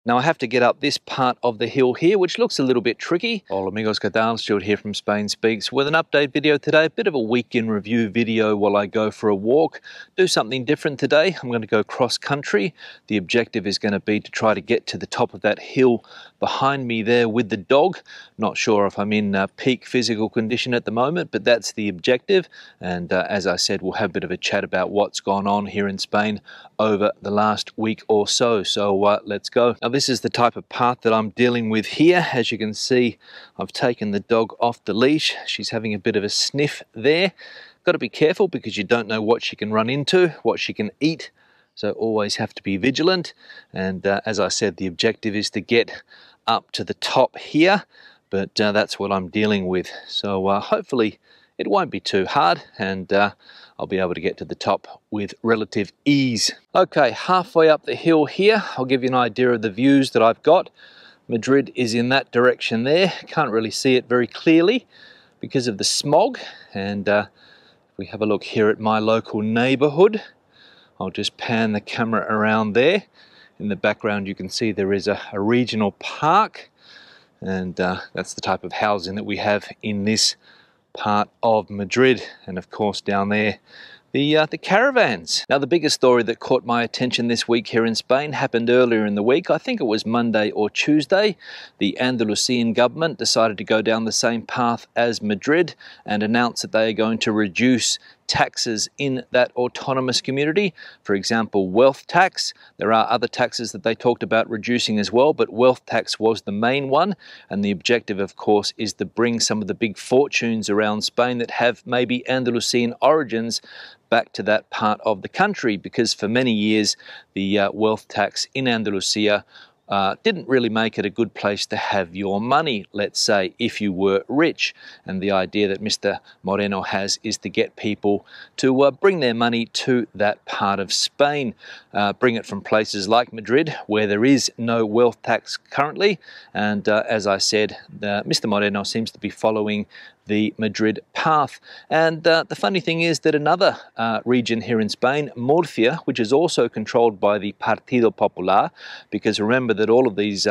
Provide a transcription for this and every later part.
Now I have to get up this part of the hill here, which looks a little bit tricky. Hola amigos, ¿qué tal? Stuart here from Spain Speaks with an update video today, a bit of a week in review video while I go for a walk. Do something different today. I'm going to go cross country. The objective is going to be to try to get to the top of that hill behind me there with the dog. Not sure if I'm in peak physical condition at the moment, but that's the objective. And as I said, we'll have a bit of a chat about what's gone on here in Spain over the last week or so. So let's go. Now this is the type of path that I'm dealing with here. As you can see, I've taken the dog off the leash. She's having a bit of a sniff there. Got to be careful because you don't know what she can run into, what she can eat. So always have to be vigilant. And as I said, the objective is to get up to the top here, but that's what I'm dealing with. So hopefully it won't be too hard, and I'll be able to get to the top with relative ease. Okay, halfway up the hill here, I'll give you an idea of the views that I've got. Madrid is in that direction there. Can't really see it very clearly because of the smog. And if we have a look here at my local neighborhood, I'll just pan the camera around there. In the background you can see there is a regional park, and that's the type of housing that we have in this part of Madrid. And of course down there the caravans. Now the biggest story that caught my attention this week here in Spain happened earlier in the week. I think it was Monday or Tuesday. The Andalusian government decided to go down the same path as Madrid and announce that they are going to reduce taxes in that autonomous community. For example, wealth tax. There are other taxes that they talked about reducing as well, but wealth tax was the main one. And the objective, of course, is to bring some of the big fortunes around Spain that have maybe Andalusian origins back to that part of the country, because for many years the wealth tax in Andalusia didn't really make it a good place to have your money, let's say, if you were rich. And the idea that Mr. Moreno has is to get people to bring their money to that part of Spain. Bring it from places like Madrid, where there is no wealth tax currently. And as I said, Mr. Moreno seems to be following the Madrid path. And the funny thing is that another region here in Spain, Murcia, which is also controlled by the Partido Popular, because remember that all of these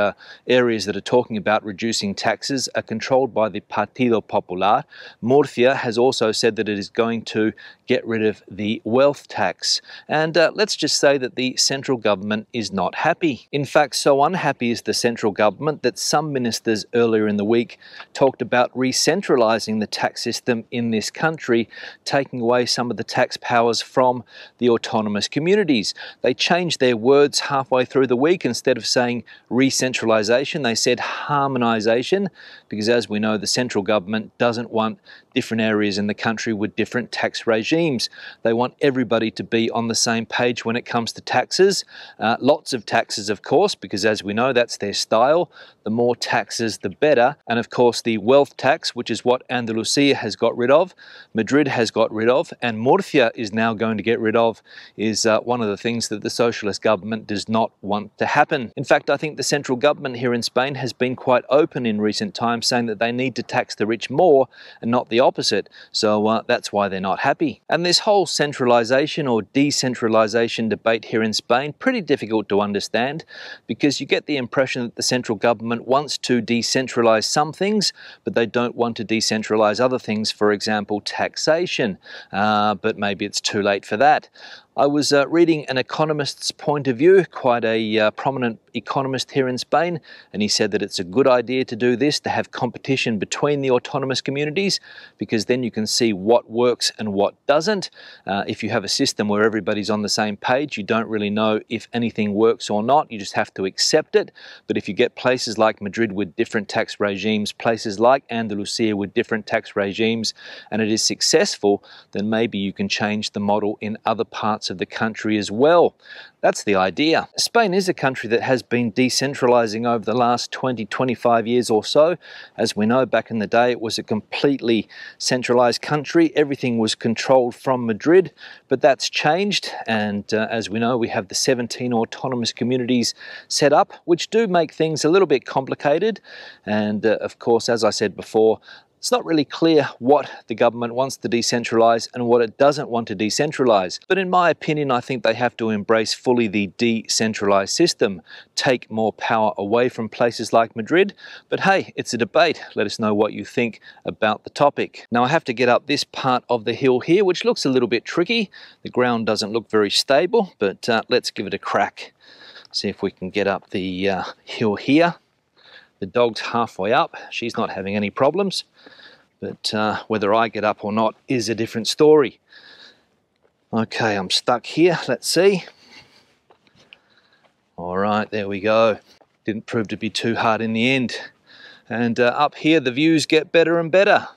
areas that are talking about reducing taxes are controlled by the Partido Popular. Murcia has also said that it is going to get rid of the wealth tax. And let's just say that the central government is not happy. In fact, so unhappy is the central government that some ministers earlier in the week talked about re-centralising the tax system in this country, taking away some of the tax powers from the autonomous communities. They changed their words halfway through the week. Instead of saying re-centralisation, they said harmonisation, because as we know, the central government doesn't want different areas in the country with different tax regimes. They want everybody to be on the same page when it comes to taxes. Lots of taxes, of course, because as we know, that's their style. The more taxes, the better. And of course, the wealth tax, which is what Andalusia has got rid of, Madrid has got rid of, and Murcia is now going to get rid of, is one of the things that the socialist government does not want to happen. In fact, I think the central government here in Spain has been quite open in recent times, saying that they need to tax the rich more and not the opposite. So that's why they're not happy. And this whole centralisation or decentralisation debate here in Spain, pretty difficult to understand, because you get the impression that the central government wants to decentralise some things, but they don't want to decentralise other things, for example, taxation. But maybe it's too late for that. I was reading an economist's point of view, quite a prominent economist here in Spain, and he said that it's a good idea to do this, to have competition between the autonomous communities, because then you can see what works and what doesn't. If you have a system where everybody's on the same page, you don't really know if anything works or not. You just have to accept it. But if you get places like Madrid with different tax regimes, places like Andalusia with different tax regimes, and it is successful, then maybe you can change the model in other parts of the country as well. That's the idea. Spain is a country that has been decentralising over the last 20-25 years or so. As we know, back in the day, it was a completely centralised country. Everything was controlled from Madrid, but that's changed. And as we know, we have the 17 autonomous communities set up, which do make things a little bit complicated. And of course, as I said before, It's not really clear what the government wants to decentralise and what it doesn't want to decentralise. But in my opinion, I think they have to embrace fully the decentralised system, take more power away from places like Madrid. But hey, it's a debate. Let us know what you think about the topic. Now I have to get up this part of the hill here, which looks a little bit tricky. The ground doesn't look very stable, but let's give it a crack. See if we can get up the hill here. The dog's halfway up. She's not having any problems. But whether I get up or not is a different story. Okay, I'm stuck here. Let's see. All right, there we go. Didn't prove to be too hard in the end. And up here, the views get better and better.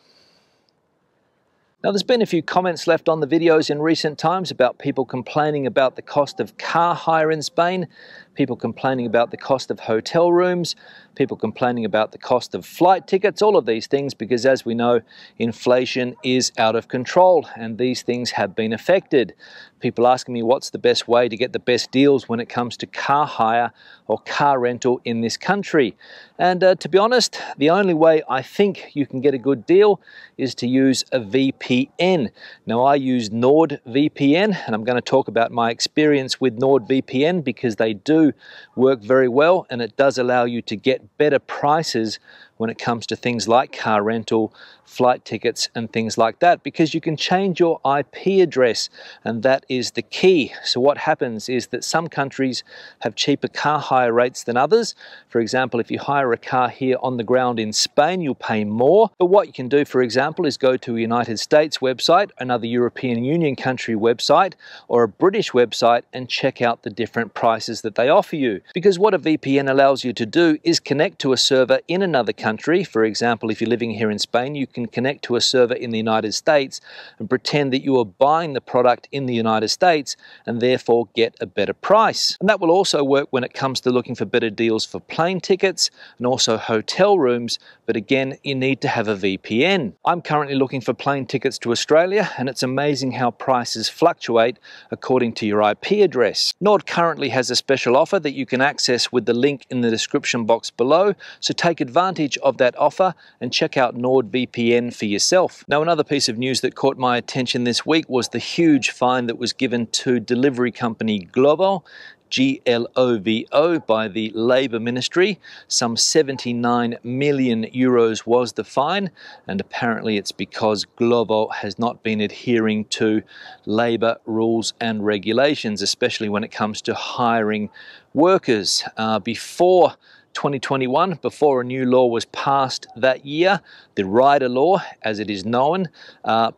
Now, there's been a few comments left on the videos in recent times about people complaining about the cost of car hire in Spain, people complaining about the cost of hotel rooms, people complaining about the cost of flight tickets, all of these things, because as we know, inflation is out of control and these things have been affected. People asking me what's the best way to get the best deals when it comes to car hire or car rental in this country. And to be honest, the only way I think you can get a good deal is to use a VPN. Now I use NordVPN and I'm going to talk about my experience with NordVPN because they do work very well and it does allow you to get better prices when it comes to things like car rental, flight tickets and things like that, because you can change your IP address and that is the key. So what happens is that some countries have cheaper car hire rates than others. For example, if you hire a car here on the ground in Spain, you'll pay more. But what you can do, for example, is go to a United States website, another European Union country website, or a British website and check out the different prices that they offer you. Because what a VPN allows you to do is connect to a server in another country. For example, if you're living here in Spain, you can connect to a server in the United States and pretend that you are buying the product in the United States and therefore get a better price. And that will also work when it comes to looking for better deals for plane tickets and also hotel rooms. But again, you need to have a VPN. I'm currently looking for plane tickets to Australia and it's amazing how prices fluctuate according to your IP address. Nord currently has a special offer that you can access with the link in the description box below. So take advantage of that offer and check out NordVPN for yourself. Now, another piece of news that caught my attention this week was the huge fine that was given to delivery company Glovo, Glovo, by the Labour Ministry. Some 79 million euros was the fine, and apparently it's because Glovo has not been adhering to Labour rules and regulations, especially when it comes to hiring workers. Before 2021, before a new law was passed that year, the rider law as it is known,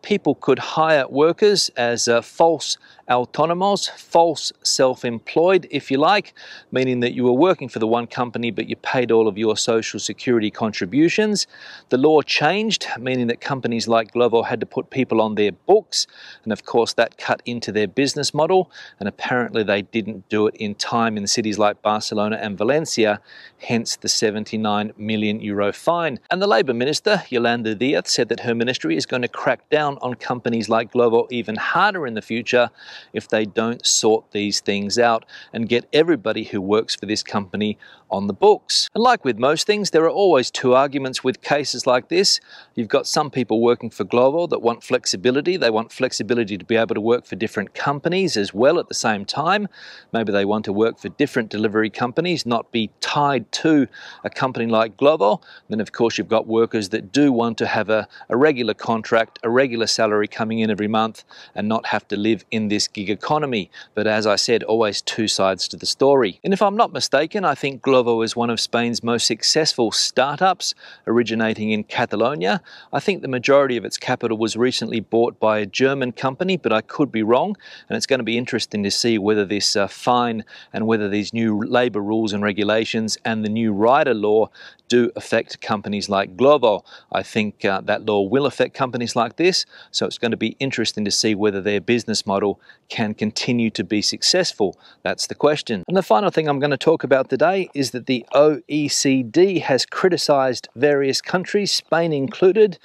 people could hire workers as false autónomos, false self-employed if you like, meaning that you were working for the one company but you paid all of your social security contributions. The law changed, meaning that companies like Glovo had to put people on their books, and of course that cut into their business model, and apparently they didn't do it in time in cities like Barcelona and Valencia, hence the 79 million euro fine. And the Labour Minister, Yolanda Díaz, said that her ministry is going to crack down on companies like Glovo even harder in the future if they don't sort these things out and get everybody who works for this company on the books. And like with most things, there are always two arguments with cases like this. You've got some people working for Glovo that want flexibility. They want flexibility to be able to work for different companies as well at the same time. Maybe they want to work for different delivery companies, not be tied to a company like Glovo. Then of course you've got workers that do want to have a regular contract, a regular salary coming in every month and not have to live in this gig economy. But as I said, always two sides to the story. And if I'm not mistaken, I think Glovo is one of Spain's most successful startups, originating in Catalonia. I think the majority of its capital was recently bought by a German company, but I could be wrong. And it's going to be interesting to see whether this fine and whether these new labour rules and regulations and the new rider law do affect companies like Glovo. I think that law will affect companies like this, so it's going to be interesting to see whether their business model can continue to be successful. That's the question. And the final thing I'm going to talk about today is that the OECD has criticised various countries, Spain included,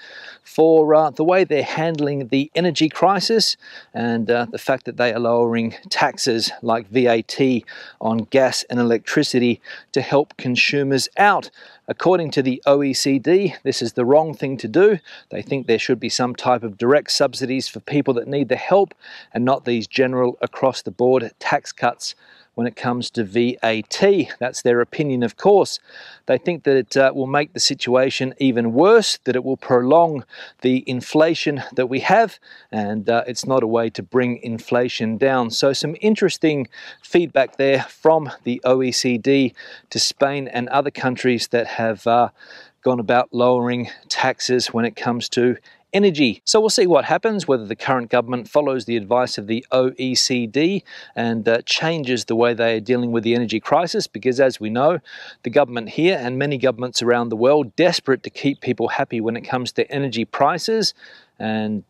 for the way they're handling the energy crisis and the fact that they are lowering taxes like VAT on gas and electricity to help consumers out. According to the OECD, this is the wrong thing to do. They think there should be some type of direct subsidies for people that need the help and not these general across the board tax cuts when it comes to VAT. That's their opinion, of course. They think that it will make the situation even worse, that it will prolong the inflation that we have, and it's not a way to bring inflation down. So some interesting feedback there from the OECD to Spain and other countries that have gone about lowering taxes when it comes to energy. So we'll see what happens, whether the current government follows the advice of the OECD and changes the way they are dealing with the energy crisis, because as we know, the government here and many governments around the world desperate to keep people happy when it comes to energy prices, and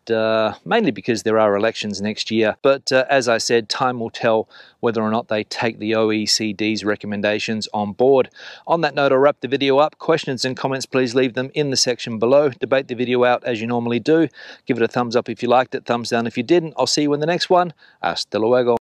mainly because there are elections next year. But as I said, time will tell whether or not they take the OECD's recommendations on board. On that note, I'll wrap the video up. Questions and comments, please leave them in the section below. Debate the video out as you normally do. Give it a thumbs up if you liked it, thumbs down if you didn't. I'll see you in the next one. Hasta luego.